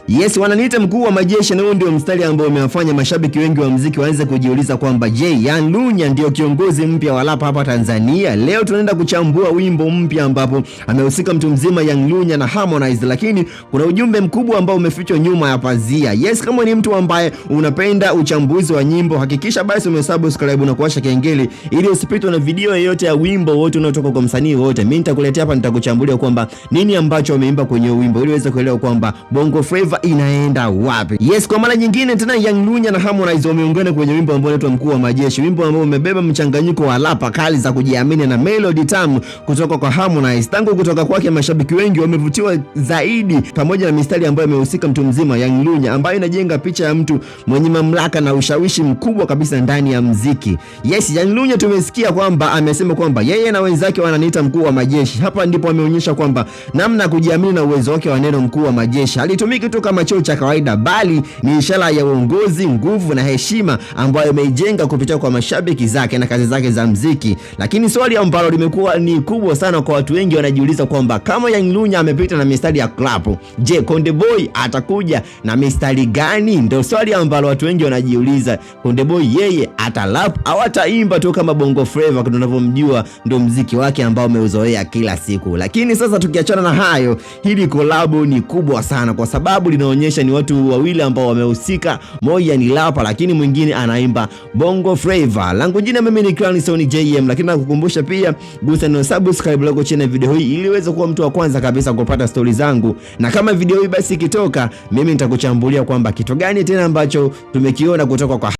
Yes, wananiita mkuu wa majeshi, na huo ndio mstari ambao umewafanya mashabiki wengi wa muziki waanze kujiuliza kwamba je, Young Lunya ndio kiongozi mpya wa rap hapa Tanzania? Leo tunaenda kuchambua wimbo mpya ambapo amehusika mtu mzima Young Lunya na Harmonize, lakini kuna ujumbe mkubwa ambao umefichwa nyuma ya pazia. Yes, kama ni mtu ambaye unapenda uchambuzi wa nyimbo, hakikisha basi umesubscribe na kuwasha kengele ili usipitwe na video yoyote ya wimbo wote unaotoka kwa msanii wote. Mimi nitakuletea hapa, nitakuchambulia kwamba nini ambacho wameimba kwenye wimbo ili uweze kuelewa kwamba Bongo Flava inaenda wapi. Yes, kwa mara nyingine tena Young Lunya na Harmonize wameungana kwenye wimbo ambao unaitwa Mkuu wa Majeshi, wimbo ambao umebeba mchanganyiko wa rap kali za kujiamini na melody tamu kutoka kwa Harmonize. Tangu kutoka kwake mashabiki wengi wamevutiwa zaidi, pamoja na mistari ambayo imehusika mtu mzima Young Lunya, ambayo inajenga picha ya mtu mwenye mamlaka na ushawishi mkubwa kabisa ndani ya muziki. Yes, Young Lunya tumesikia kwamba amesema kwamba yeye na wenzake wananiita mkuu wa majeshi. Hapa ndipo ameonyesha kwamba namna ya kujiamini na uwezo wake wa neno mkuu wa majeshi halitumiki tu kama cheo cha kawaida, bali ni ishara ya uongozi, nguvu na heshima ambayo ameijenga kupitia kwa mashabiki zake na kazi zake za muziki. Lakini swali ambalo limekuwa ni kubwa sana kwa watu wengi, wanajiuliza kwamba kama Young Lunya amepita na mistari ya club, je, Konde Boy atakuja na mistari gani? Ndio swali ambalo watu wengi wanajiuliza. Konde Boy yeye atarap au ataimba tu kama Bongo Flava tunavyomjua, ndio muziki wake ambao umeuzoea kila siku? Lakini sasa tukiachana na hayo, hili collab ni kubwa sana kwa sababu linaonyesha ni watu wawili ambao wamehusika. Moja ni rapa lakini mwingine anaimba Bongo Flava. Langu jina mimi ni Clanson JM, lakini nakukumbusha pia gusa na subscribe lako chini ya video hii ili uweze kuwa mtu wa kwanza kabisa kupata stori zangu, na kama video hii basi ikitoka, mimi nitakuchambulia kwamba kitu gani tena ambacho tumekiona kutoka kwa